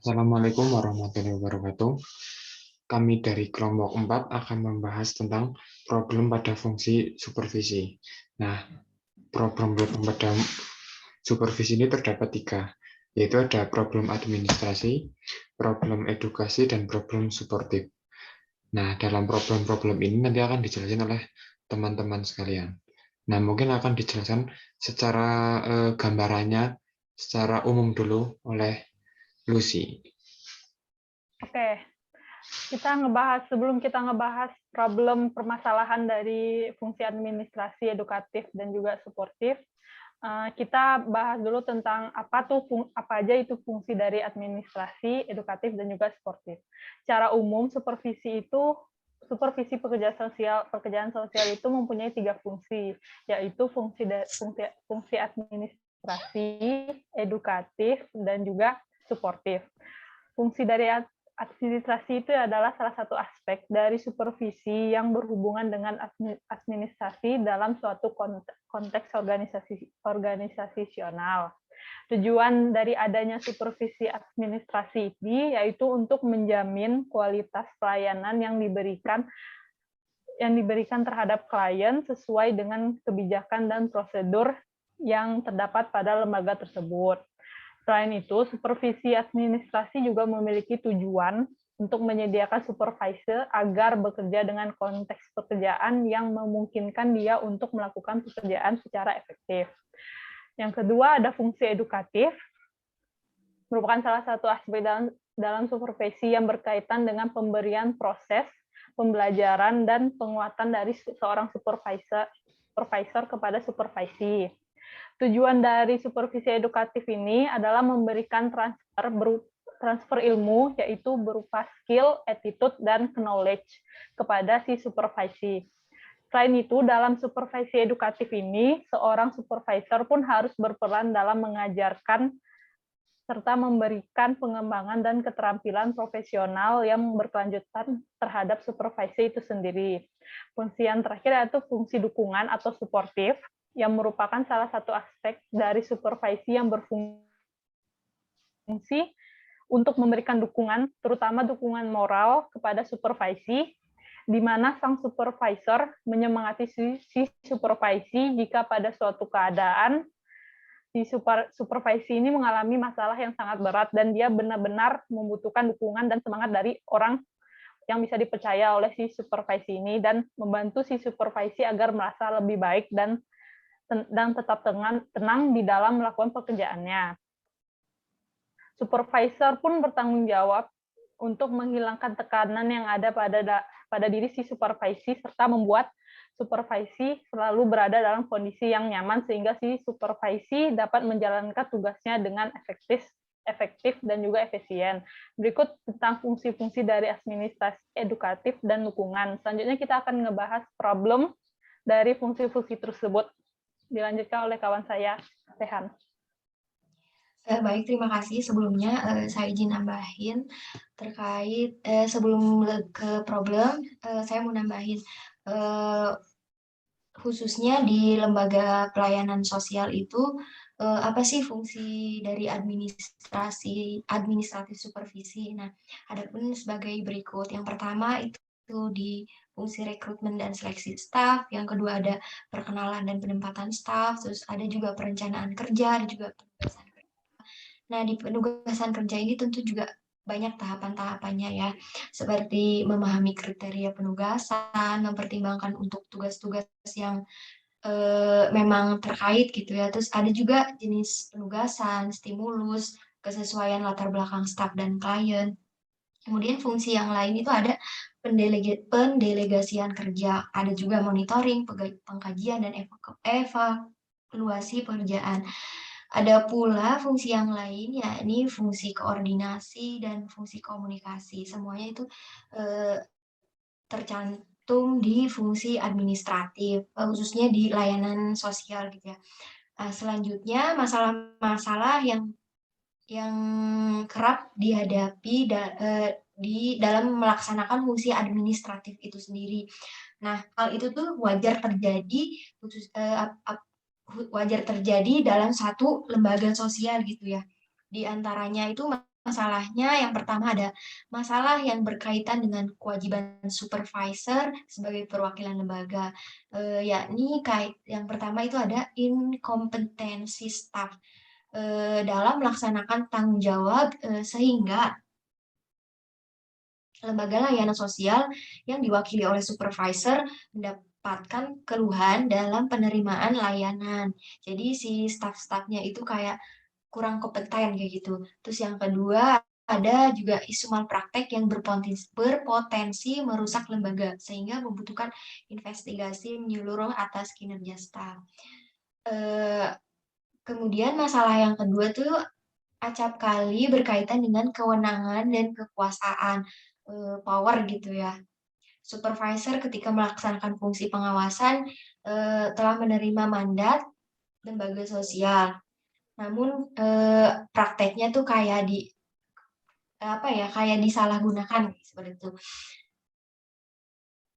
Assalamualaikum warahmatullahi wabarakatuh. Kami dari kelompok 4 akan membahas tentang problem pada fungsi supervisi. Nah, problem pada supervisi ini terdapat 3, yaitu ada problem administrasi, problem edukasi, dan problem suportif. Nah, dalam problem-problem ini nanti akan dijelaskan oleh teman-teman sekalian. Nah, mungkin akan dijelaskan secara gambarannya, secara umum dulu oleh Lucy. Oke, sebelum kita ngebahas problem permasalahan dari fungsi administrasi, edukatif, dan juga suportif, kita bahas dulu tentang apa aja itu fungsi dari administrasi, edukatif, dan juga suportif. Secara umum, supervisi pekerjaan sosial itu mempunyai 3 fungsi, yaitu fungsi administrasi, edukatif, dan juga suportif. Fungsi dari administrasi itu adalah salah satu aspek dari supervisi yang berhubungan dengan administrasi dalam suatu konteks organisasional. Tujuan dari adanya supervisi administrasi ini yaitu untuk menjamin kualitas pelayanan yang diberikan terhadap klien sesuai dengan kebijakan dan prosedur yang terdapat pada lembaga tersebut. Selain itu, supervisi administrasi juga memiliki tujuan untuk menyediakan supervisor agar bekerja dengan konteks pekerjaan yang memungkinkan dia untuk melakukan pekerjaan secara efektif. Yang kedua, ada fungsi edukatif, merupakan salah satu aspek dalam supervisi yang berkaitan dengan pemberian proses, pembelajaran, dan penguatan dari seorang supervisor kepada supervisi. Tujuan dari supervisi edukatif ini adalah memberikan transfer ilmu, yaitu berupa skill, attitude, dan knowledge kepada si supervisi. Selain itu, dalam supervisi edukatif ini, seorang supervisor pun harus berperan dalam mengajarkan serta memberikan pengembangan dan keterampilan profesional yang berkelanjutan terhadap supervisi itu sendiri. Fungsi yang terakhir yaitu fungsi dukungan atau suportif, yang merupakan salah satu aspek dari supervisi yang berfungsi untuk memberikan dukungan, terutama dukungan moral kepada supervisi, di mana sang supervisor menyemangati si supervisi jika pada suatu keadaan si supervisi ini mengalami masalah yang sangat berat dan dia benar-benar membutuhkan dukungan dan semangat dari orang yang bisa dipercaya oleh si supervisi ini dan membantu si supervisi agar merasa lebih baik dan tetap tenang di dalam melakukan pekerjaannya. Supervisor pun bertanggung jawab untuk menghilangkan tekanan yang ada pada diri si supervisi serta membuat supervisi selalu berada dalam kondisi yang nyaman sehingga si supervisi dapat menjalankan tugasnya dengan efektif dan juga efisien. Berikut tentang fungsi-fungsi dari administrasi edukatif dan dukungan. Selanjutnya kita akan ngebahas problem dari fungsi-fungsi tersebut. Dilanjutkan oleh kawan saya, Rehan. Baik, terima kasih. Sebelumnya saya izin nambahin terkait sebelum ke problem, saya mau nambahin khususnya di lembaga pelayanan sosial itu apa sih fungsi dari administratif supervisi. Nah, adapun sebagai berikut. Yang pertama itu di fungsi rekrutmen dan seleksi staf, yang kedua ada perkenalan dan penempatan staf, terus ada juga perencanaan kerja, ada juga penugasan kerja. Nah, di penugasan kerja ini tentu juga banyak tahapan-tahapannya ya, seperti memahami kriteria penugasan, mempertimbangkan untuk tugas-tugas yang memang terkait gitu ya. Terus ada juga jenis penugasan, stimulus, kesesuaian latar belakang staf dan klien. Kemudian fungsi yang lain itu ada pendelegasian kerja, ada juga monitoring, pengkajian, dan evaluasi pekerjaan. Ada pula fungsi yang lain, yakni fungsi koordinasi dan fungsi komunikasi. Semuanya itu tercantum di fungsi administratif, khususnya di layanan sosial gitu ya. Selanjutnya masalah-masalah yang kerap dihadapi di dalam melaksanakan fungsi administratif itu sendiri. Nah, hal itu tuh wajar terjadi dalam satu lembaga sosial gitu ya. Di antaranya itu masalahnya, yang pertama ada masalah yang berkaitan dengan kewajiban supervisor sebagai perwakilan lembaga, yakni yang pertama itu ada inkompetensi staf dalam melaksanakan tanggung jawab, sehingga lembaga layanan sosial yang diwakili oleh supervisor mendapatkan keluhan dalam penerimaan layanan. Jadi si staf-stafnya itu kayak kurang kompeten kayak gitu. Terus yang kedua ada juga isu malpraktek yang berpotensi merusak lembaga sehingga membutuhkan investigasi menyeluruh atas kinerja staf. Kemudian masalah yang kedua tuh acap kali berkaitan dengan kewenangan dan kekuasaan, power gitu ya. Supervisor ketika melaksanakan fungsi pengawasan telah menerima mandat lembaga sosial. Namun prakteknya tuh kayak kayak disalahgunakan seperti itu.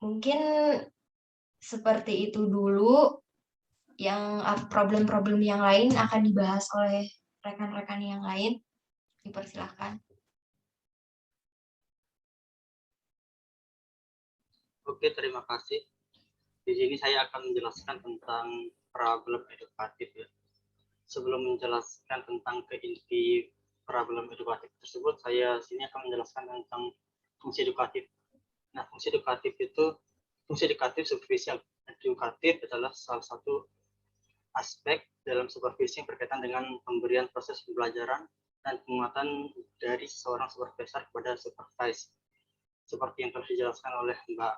Mungkin seperti itu dulu. Yang problem-problem yang lain akan dibahas oleh rekan-rekan yang lain. Dipersilahkan. Oke, terima kasih. Di sini saya akan menjelaskan tentang problem edukatif ya. Sebelum menjelaskan tentang inti problem edukatif tersebut, saya sini akan menjelaskan tentang fungsi edukatif. Nah, fungsi edukatif supervisi edukatif adalah salah satu aspek dalam supervisi yang berkaitan dengan pemberian proses pembelajaran dan penguatan dari seorang supervisor kepada supervise. Seperti yang telah dijelaskan oleh Mbak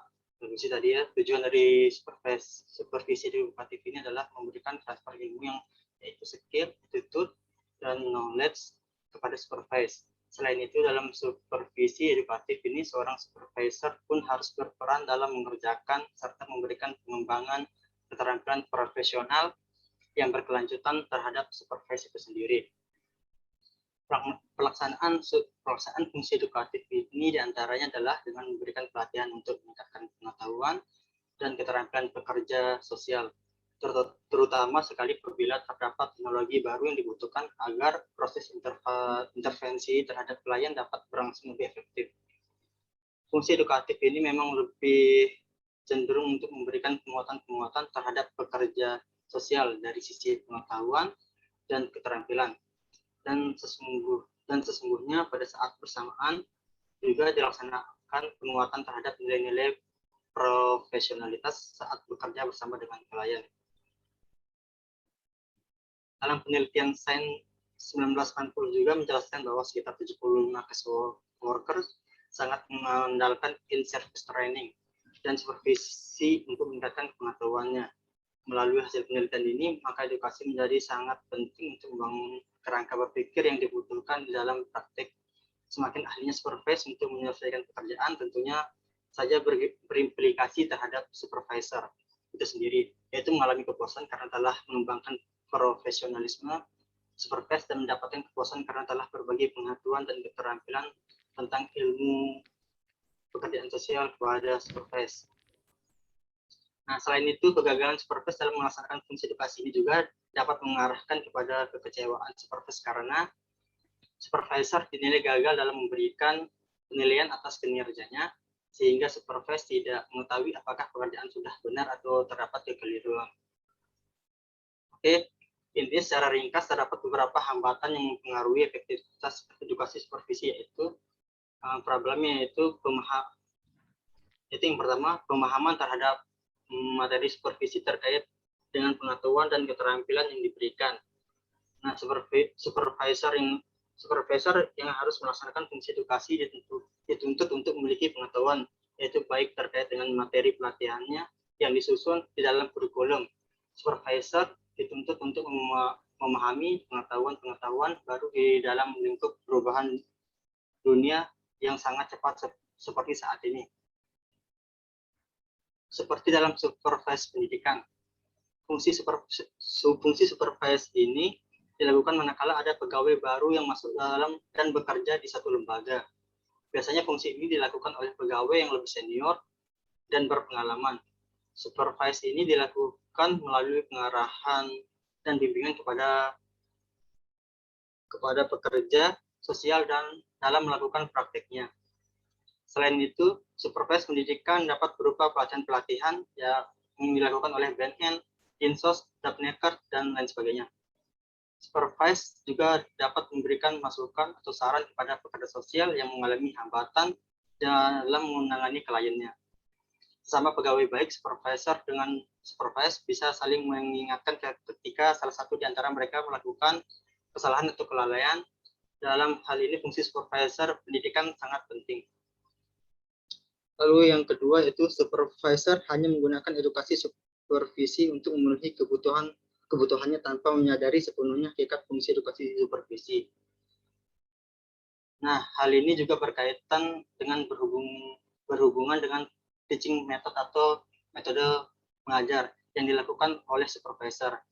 Lucy tadi ya, tujuan dari supervisi edukatif ini adalah memberikan transfer ilmu yang yaitu skill, attitude, dan knowledge kepada supervise. Selain itu, dalam supervisi edukatif ini, seorang supervisor pun harus berperan dalam mengerjakan serta memberikan pengembangan keterampilan profesional yang berkelanjutan terhadap supervise itu sendiri. Pelaksanaan fungsi edukatif ini diantaranya adalah dengan memberikan pelatihan untuk meningkatkan pengetahuan dan keterampilan pekerja sosial, terutama sekali apabila terdapat teknologi baru yang dibutuhkan agar proses intervensi terhadap klien dapat berlangsung lebih efektif. Fungsi edukatif ini memang lebih cenderung untuk memberikan penguatan terhadap pekerja sosial dari sisi pengetahuan dan keterampilan. Dan sesungguhnya pada saat bersamaan juga dilaksanakan penguatan terhadap nilai-nilai profesionalitas saat bekerja bersama dengan klien. Dalam penelitian Sains 1980 juga menjelaskan bahwa sekitar 75 casual workers sangat mengandalkan in-service training dan supervisi untuk meningkatkan pengetahuannya. Melalui hasil penelitian ini, maka edukasi menjadi sangat penting untuk membangun kerangka berpikir yang dibutuhkan di dalam praktik. Semakin ahlinya supervisor untuk menyelesaikan pekerjaan, tentunya saja berimplikasi terhadap supervisor itu sendiri, yaitu mengalami kepuasan karena telah mengembangkan profesionalisme supervisor dan mendapatkan kepuasan karena telah berbagi pengetahuan dan keterampilan tentang ilmu pekerjaan sosial kepada supervisor. Nah, selain itu, kegagalan supervisor dalam melaksanakan fungsi edukasi ini juga dapat mengarahkan kepada kekecewaan supervisor karena supervisor dinilai gagal dalam memberikan penilaian atas kinerjanya, sehingga supervisor tidak mengetahui apakah pekerjaan sudah benar atau terdapat kekeliruan. Oke, intinya secara ringkas terdapat beberapa hambatan yang mempengaruhi efektivitas edukasi supervisi, yaitu problemnya yaitu yang pertama, pemahaman terhadap materi supervisi terkait dengan pengetahuan dan keterampilan yang diberikan. Nah, supervisor yang harus melaksanakan fungsi edukasi dituntut untuk memiliki pengetahuan, yaitu baik terkait dengan materi pelatihannya yang disusun di dalam kurikulum. Supervisor dituntut untuk memahami pengetahuan baru di dalam lingkup perubahan dunia yang sangat cepat seperti saat ini. Seperti dalam supervise pendidikan, fungsi supervise ini dilakukan manakala ada pegawai baru yang masuk dalam dan bekerja di satu lembaga. Biasanya fungsi ini dilakukan oleh pegawai yang lebih senior dan berpengalaman. Supervise ini dilakukan melalui pengarahan dan bimbingan kepada pekerja sosial dan dalam melakukan prakteknya. Selain itu, supervise pendidikan dapat berupa pelatihan-pelatihan yang dilakukan oleh BNN, Dinsos, Dapneker, dan lain sebagainya. Supervise juga dapat memberikan masukan atau saran kepada pekerja sosial yang mengalami hambatan dalam menangani kliennya. Sama pegawai baik, supervisor dengan supervise bisa saling mengingatkan ketika salah satu di antara mereka melakukan kesalahan atau kelalaian. Dalam hal ini fungsi supervisor pendidikan sangat penting. Lalu yang kedua yaitu supervisor hanya menggunakan edukasi supervisi untuk memenuhi kebutuhannya tanpa menyadari sepenuhnya hakikat fungsi edukasi supervisi. Nah, hal ini juga berkaitan dengan berhubungan dengan teaching method atau metode mengajar yang dilakukan oleh supervisor.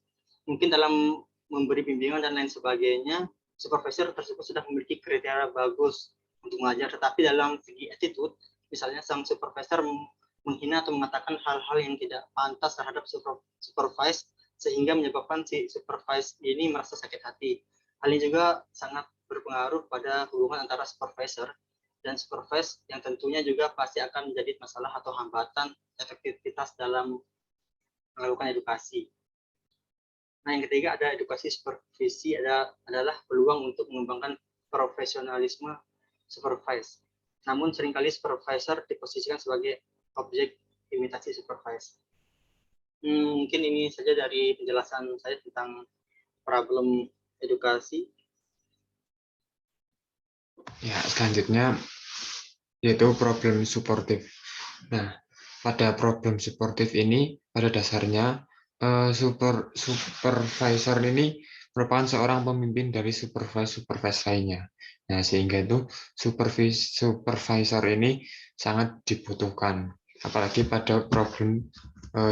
Mungkin dalam memberi bimbingan dan lain sebagainya, supervisor tersebut sudah memiliki kriteria bagus untuk mengajar, tetapi dalam segi attitude, misalnya sang supervisor menghina atau mengatakan hal-hal yang tidak pantas terhadap supervise, sehingga menyebabkan si supervise ini merasa sakit hati. Hal ini juga sangat berpengaruh pada hubungan antara supervisor dan supervise yang tentunya juga pasti akan menjadi masalah atau hambatan efektivitas dalam melakukan edukasi. Nah, yang ketiga ada edukasi supervisi adalah peluang untuk mengembangkan profesionalisme supervise. Namun seringkali supervisor diposisikan sebagai objek imitasi supervise. Mungkin ini saja dari penjelasan saya tentang problem edukasi. Ya, selanjutnya yaitu problem suportif. Nah, pada problem suportif ini pada dasarnya supervisor ini merupakan seorang pemimpin dari supervisor lainnya. Nah, sehingga itu supervisor ini sangat dibutuhkan, apalagi pada problem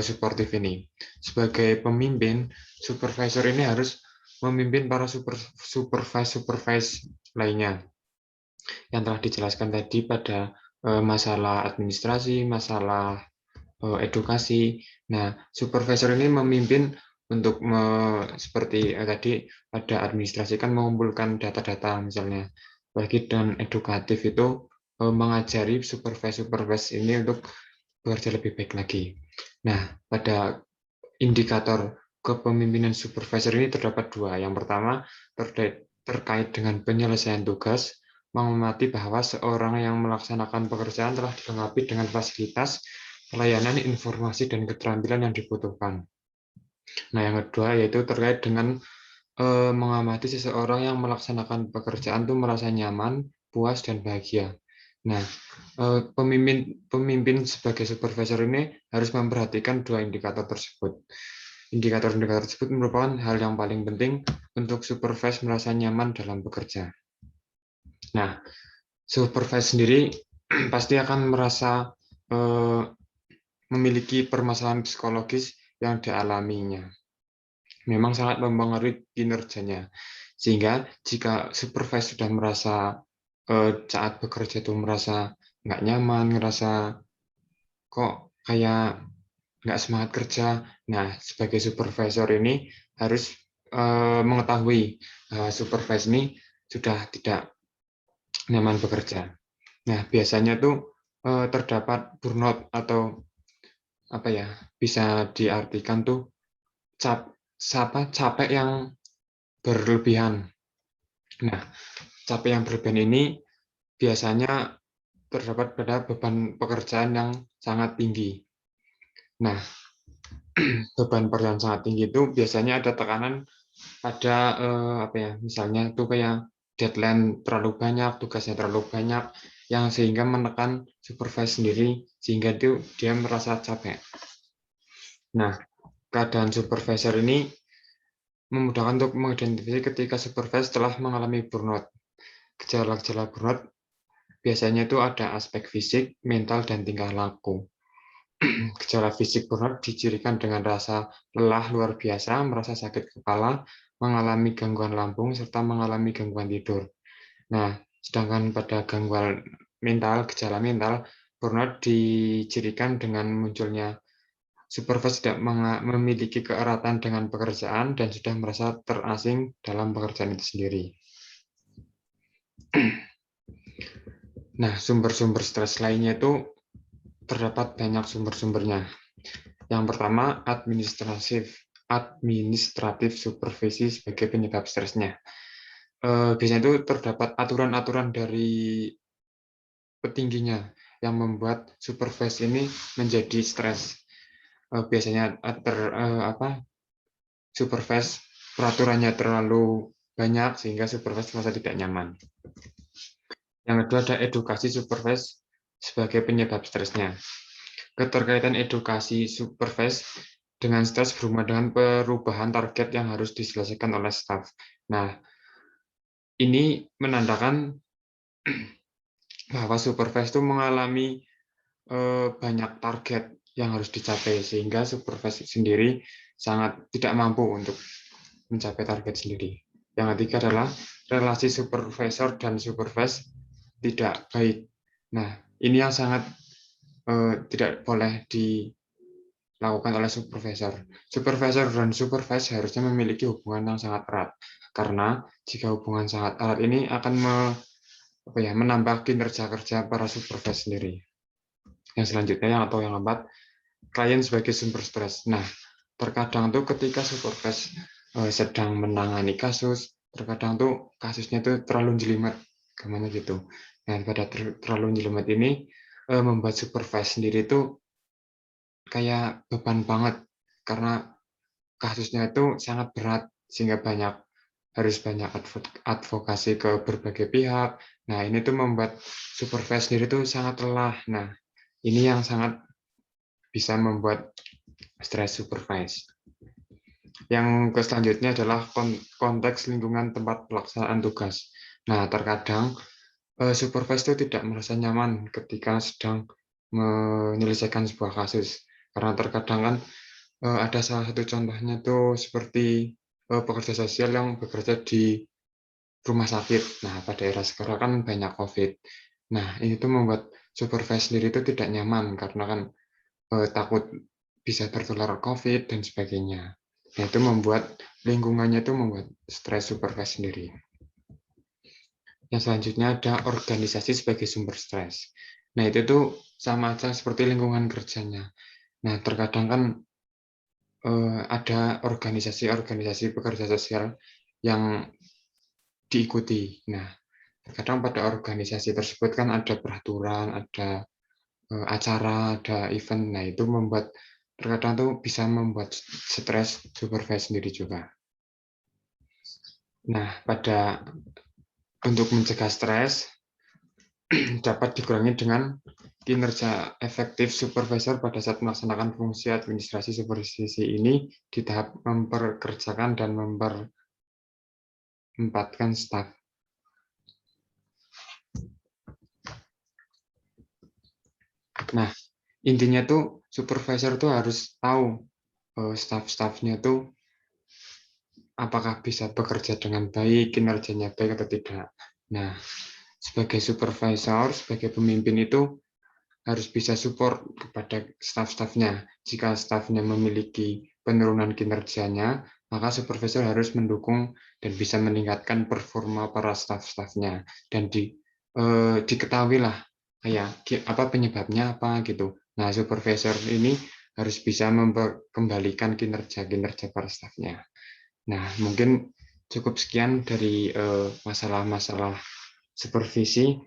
suportif ini. Sebagai pemimpin, supervisor ini harus memimpin para supervise lainnya yang telah dijelaskan tadi pada masalah administrasi, masalah edukasi. Nah, supervisor ini memimpin untuk seperti tadi pada administrasi kan mengumpulkan data-data misalnya. Bagi dan edukatif itu mengajari supervise ini untuk bekerja lebih baik lagi. Nah, pada indikator kepemimpinan supervisor ini terdapat dua. Yang pertama terkait dengan penyelesaian tugas, mengamati bahwa seorang yang melaksanakan pekerjaan telah dilengkapi dengan fasilitas, pelayanan, informasi, dan keterampilan yang dibutuhkan. Nah, yang kedua yaitu terkait dengan mengamati seseorang yang melaksanakan pekerjaan itu merasa nyaman, puas, dan bahagia. Nah, pemimpin sebagai supervisor ini harus memperhatikan dua indikator tersebut. Indikator-indikator tersebut merupakan hal yang paling penting untuk supervisor merasa nyaman dalam bekerja. Nah, supervisor sendiri pasti akan merasa memiliki permasalahan psikologis yang dialaminya. Memang sangat mempengaruhi kinerjanya. Sehingga jika supervisor sudah merasa saat bekerja itu merasa nggak nyaman, ngerasa kok kayak nggak semangat kerja. Nah, sebagai supervisor ini harus mengetahui supervisor ini sudah tidak nyaman bekerja. Nah, biasanya tuh terdapat burnout atau apa ya, bisa diartikan tuh capek yang berlebihan. Nah, capek yang berlebihan ini biasanya terdapat pada beban pekerjaan yang sangat tinggi. Nah, beban pekerjaan sangat tinggi itu biasanya ada tekanan pada apa ya, misalnya itu kayak deadline terlalu banyak, tugasnya terlalu banyak, yang sehingga menekan supervisor sendiri, sehingga dia merasa capek. Nah, keadaan supervisor ini memudahkan untuk mengidentifikasi ketika supervisor telah mengalami burnout. Gejala-gejala burnout biasanya itu ada aspek fisik, mental, dan tingkah laku. Gejala fisik burnout dicirikan dengan rasa lelah luar biasa, merasa sakit kepala, mengalami gangguan lambung, serta mengalami gangguan tidur. Nah, sedangkan pada gangguan mental, gejala mental, burnout dicirikan dengan munculnya supervisor tidak memiliki keeratan dengan pekerjaan dan sudah merasa terasing dalam pekerjaan itu sendiri. Nah, sumber-sumber stres lainnya itu terdapat banyak sumber-sumbernya. Yang pertama, administratif supervisi sebagai penyebab stresnya. Biasanya itu terdapat aturan-aturan dari petingginya yang membuat supervise ini menjadi stres. Biasanya supervise peraturannya terlalu banyak sehingga supervise merasa tidak nyaman. Yang kedua ada edukasi supervise sebagai penyebab stresnya. Keterkaitan edukasi supervise dengan stres berhubungan dengan perubahan target yang harus diselesaikan oleh staf. Nah, ini menandakan bahwa supervise itu mengalami banyak target yang harus dicapai sehingga supervise sendiri sangat tidak mampu untuk mencapai target sendiri. Yang ketiga adalah relasi supervisor dan supervise tidak baik. Nah, ini yang sangat tidak boleh dilakukan oleh supervisor. Supervisor dan supervise harusnya memiliki hubungan yang sangat erat. Karena jika hubungan sangat erat ini akan menambah kinerja kerja para supervise sendiri. Yang selanjutnya yang keempat, klien sebagai sumber stres. Nah, terkadang tuh ketika supervise sedang menangani kasus, terkadang tuh kasusnya tuh terlalu jelimet, kemana gitu. Nah, pada terlalu jelimet ini membuat supervise sendiri tuh kayak beban banget karena kasusnya itu sangat berat sehingga harus banyak advokasi ke berbagai pihak. Nah, ini tuh membuat supervise sendiri tuh sangat lelah. Nah, ini yang sangat bisa membuat stres supervise. Yang selanjutnya adalah konteks lingkungan tempat pelaksanaan tugas. Nah, terkadang supervise itu tidak merasa nyaman ketika sedang menyelesaikan sebuah kasus. Karena terkadang kan ada salah satu contohnya tuh seperti pekerja sosial yang bekerja di rumah sakit. Nah, pada era sekarang kan banyak COVID. Nah, ini tuh membuat supervise sendiri itu tidak nyaman karena kan takut bisa tertular COVID dan sebagainya. Nah, itu membuat lingkungannya itu membuat stres supervise sendiri. Yang selanjutnya ada organisasi sebagai sumber stres. Nah, itu tuh sama aja seperti lingkungan kerjanya. Nah, terkadang kan ada organisasi-organisasi pekerja sosial yang diikuti. Nah, terkadang pada organisasi tersebut kan ada peraturan, ada acara, ada event. Nah, itu terkadang tuh bisa membuat stres supervise sendiri juga. Nah, untuk mencegah stres dapat dikurangi dengan kinerja efektif supervisor pada saat melaksanakan fungsi administrasi supervisi ini di tahap memperkerjakan dan memperempatkan staf. Nah, intinya tuh supervisor tuh harus tahu staf-stafnya tuh apakah bisa bekerja dengan baik, kinerjanya baik atau tidak. Nah, sebagai supervisor, sebagai pemimpin itu harus bisa support kepada staf-stafnya. Jika stafnya memiliki penurunan kinerjanya, maka supervisor harus mendukung dan bisa meningkatkan performa para staf-stafnya. Dan diketahuilah apa penyebabnya apa gitu. Nah, supervisor ini harus bisa kembalikan kinerja para stafnya. Nah, mungkin cukup sekian dari masalah-masalah supervisi.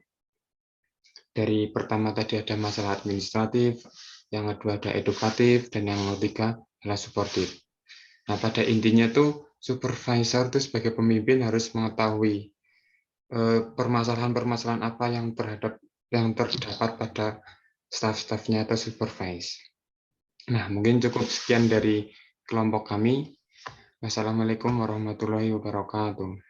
Dari pertama tadi ada masalah administratif, yang kedua ada edukatif, dan yang ketiga adalah suportif. Nah, pada intinya tuh supervisor tuh sebagai pemimpin harus mengetahui permasalahan-permasalahan apa yang terdapat pada staf-stafnya atau supervise. Nah, mungkin cukup sekian dari kelompok kami. Wassalamualaikum warahmatullahi wabarakatuh.